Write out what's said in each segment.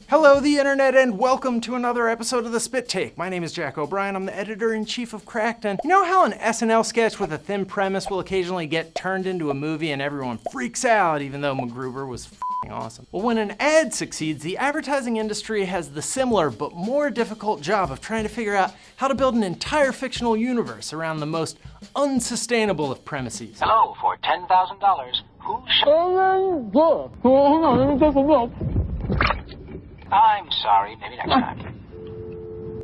Hello, the internet, and welcome to another episode of The Spit Take. My name is Jack O'Brien. I'm the editor-in-chief of Cracked. You know how an SNL sketch with a thin premise will occasionally get turned into a movie and everyone freaks out even though MacGruber was f***ing awesome? Well, when an ad succeeds, the advertising industry has the similar but more difficult job of trying to figure out how to build an entire fictional universe around the most unsustainable of premises. Hello, for $10,000, who I'm sorry, maybe next time.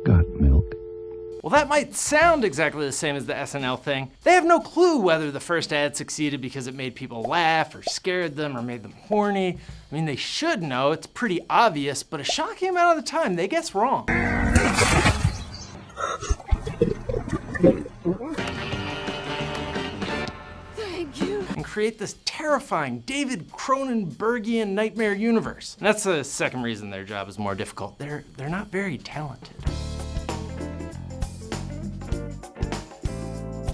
Got milk. Well, that might sound exactly the same as the SNL thing. They have no clue whether the first ad succeeded because it made people laugh or scared them or made them horny. I mean, they should know, it's pretty obvious, but a shocking amount of the time, they guess wrong. And create this terrifying David Cronenbergian nightmare universe. And that's the second reason their job is more difficult. They're not very talented.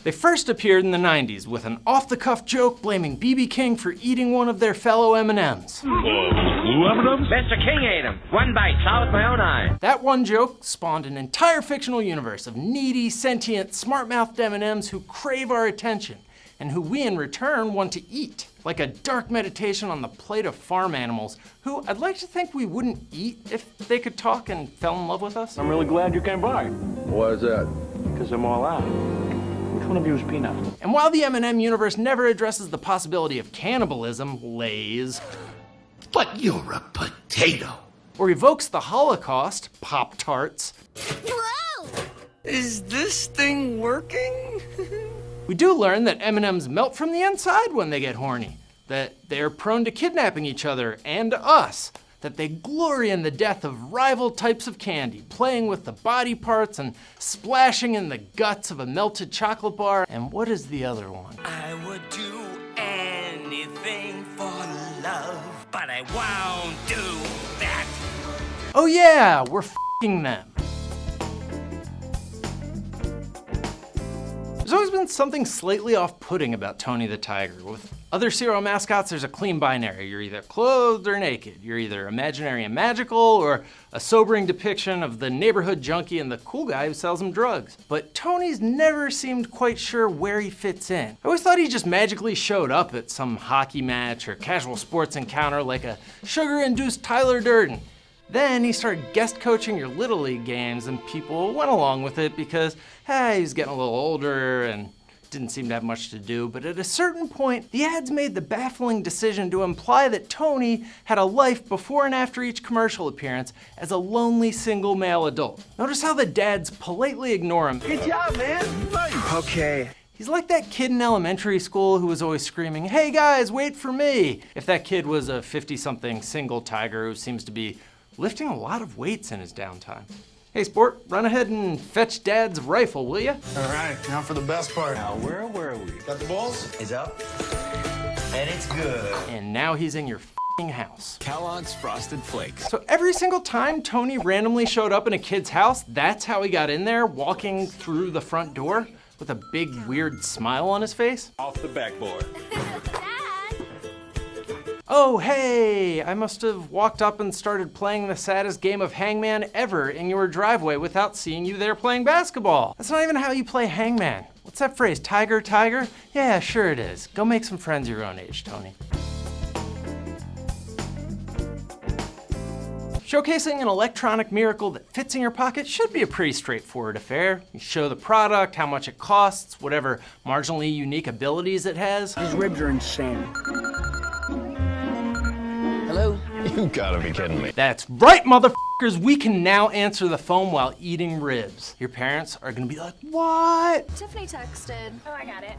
They first appeared in the 90s with an off-the-cuff joke blaming B.B. King for eating one of their fellow M&Ms. Blue M&Ms? Mr. King ate them. One bite, saw with my own eye. That one joke spawned an entire fictional universe of needy, sentient, smart-mouthed M&Ms who crave our attention, and who we in return want to eat. Like a dark meditation on the plate of farm animals, who I'd like to think we wouldn't eat if they could talk and fell in love with us. I'm really glad you came by. Why is that? Because I'm all out. Which one of you is Peanut? And while the M&M universe never addresses the possibility of cannibalism, Lay's, But you're a potato. or evokes the Holocaust, Pop-Tarts, Whoa! Is this thing working? we do learn that M&Ms melt from the inside when they get horny, that they're prone to kidnapping each other and us, that they glory in the death of rival types of candy, playing with the body parts and splashing in the guts of a melted chocolate bar. And what is the other one? I would do anything for love, but I won't do that. Oh yeah, we're f***ing them. There's always been something slightly off-putting about Tony the Tiger. With other serial mascots, there's a clean binary. You're either clothed or naked. You're either imaginary and magical, or a sobering depiction of the neighborhood junkie and the cool guy who sells him drugs. But Tony's never seemed quite sure where he fits in. I always thought he just magically showed up at some hockey match or casual sports encounter like a sugar-induced Tyler Durden. Then he started guest coaching your Little League games, and people went along with it because, hey, he's getting a little older and didn't seem to have much to do. But at a certain point, the ads made the baffling decision to imply that Tony had a life before and after each commercial appearance as a lonely single male adult. Notice how the dads politely ignore him. Good job, man. Okay. He's like that kid in elementary school who was always screaming, "Hey guys, wait for me!" If that kid was a 50-something single tiger who seems to be lifting a lot of weights in his downtime. Hey sport, run ahead and fetch Dad's rifle, will ya? All right, now for the best part. Now, where were we? Got the balls? It's up, and it's good. And now he's in your f***ing house. Kellogg's Frosted Flakes. So every single time Tony randomly showed up in a kid's house, that's how he got in there, walking through the front door with a big weird smile on his face? Off the backboard. Oh, hey, I must have walked up and started playing the saddest game of hangman ever in your driveway without seeing you there playing basketball. That's not even how you play hangman. What's that phrase, tiger, tiger? Yeah, sure it is. Go make some friends your own age, Tony. Showcasing an electronic miracle that fits in your pocket should be a pretty straightforward affair. You show the product, how much it costs, whatever marginally unique abilities it has. These ribs are insane. Hello? You gotta be kidding me. That's right, motherfuckers! We can now answer the phone while eating ribs. Your parents are gonna be like, what? Tiffany texted. Oh, I got it.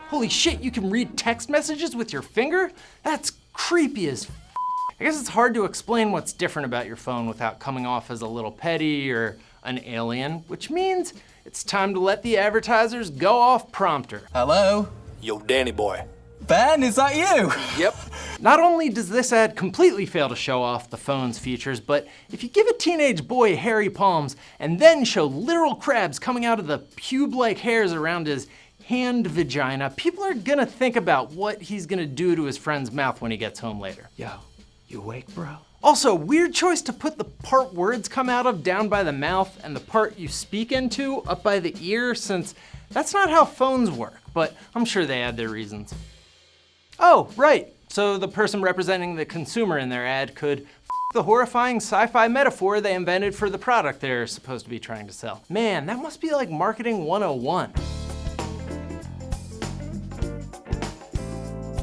Holy shit, you can read text messages with your finger? That's creepy as f. I guess it's hard to explain what's different about your phone without coming off as a little petty or an alien, which means it's time to let the advertisers go off prompter. Hello? Yo, Danny boy. Ben, is that you? Yep. Not only does this ad completely fail to show off the phone's features, but if you give a teenage boy hairy palms and then show literal crabs coming out of the pube-like hairs around his hand vagina, people are gonna think about what he's gonna do to his friend's mouth when he gets home later. Yo, you awake, bro? Also, weird choice to put the part words come out of down by the mouth and the part you speak into up by the ear, since that's not how phones work, but I'm sure they had their reasons. Oh, right, so the person representing the consumer in their ad could f the horrifying sci-fi metaphor they invented for the product they're supposed to be trying to sell. Man, that must be like marketing 101.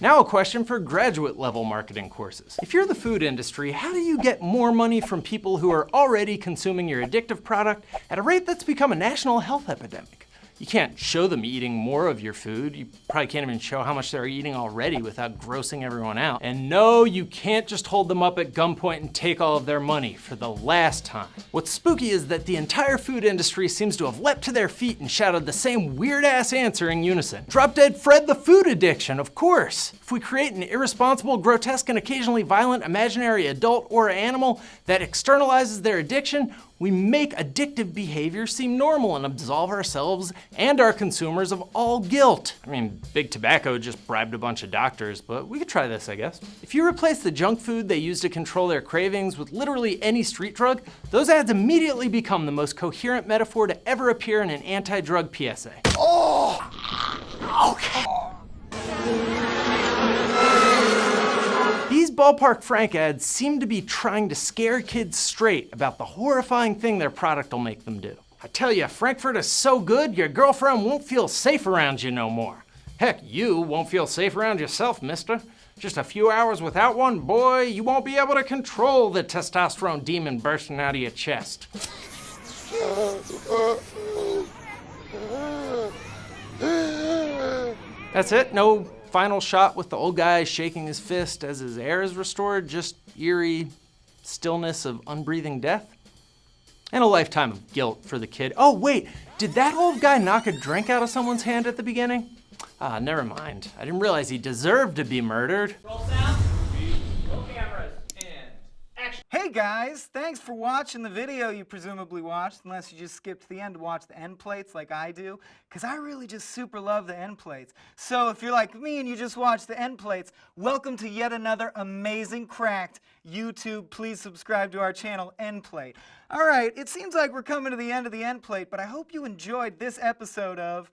Now a question for graduate level marketing courses. If you're the food industry, how do you get more money from people who are already consuming your addictive product at a rate that's become a national health epidemic? You can't show them eating more of your food. You probably can't even show how much they're eating already without grossing everyone out. And no, you can't just hold them up at gunpoint and take all of their money for the last time. What's spooky is that the entire food industry seems to have leapt to their feet and shouted the same weird-ass answer in unison. Drop dead Fred the food addiction, of course. If we create an irresponsible, grotesque, and occasionally violent imaginary adult or animal that externalizes their addiction, we make addictive behavior seem normal and absolve ourselves and our consumers of all guilt. I mean, Big Tobacco just bribed a bunch of doctors, but we could try this, I guess. If you replace the junk food they use to control their cravings with literally any street drug, those ads immediately become the most coherent metaphor to ever appear in an anti-drug PSA. Oh! Okay. These Ballpark Frank ads seem to be trying to scare kids straight about the horrifying thing their product will make them do. I tell you, Frankfurt is so good, your girlfriend won't feel safe around you no more. Heck, you won't feel safe around yourself, mister. Just a few hours without one, boy, you won't be able to control the testosterone demon bursting out of your chest. That's it? No final shot with the old guy shaking his fist as his air is restored? Just eerie stillness of unbreathing death? And a lifetime of guilt for the kid. Oh wait, did that old guy knock a drink out of someone's hand at the beginning? Ah, never mind. I didn't realize he deserved to be murdered. Roll sound. Roll cameras. And action. Hey guys, thanks for watching the video you presumably watched, unless you just skipped to the end to watch the end plates like I do, because I really just super love the end plates. So if you're like me and you just watched the end plates, welcome to yet another amazing cracked YouTube. Please subscribe to our channel, End Plate. All right, it seems like we're coming to the end of the end plate, but I hope you enjoyed this episode of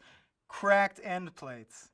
Cracked End Plates.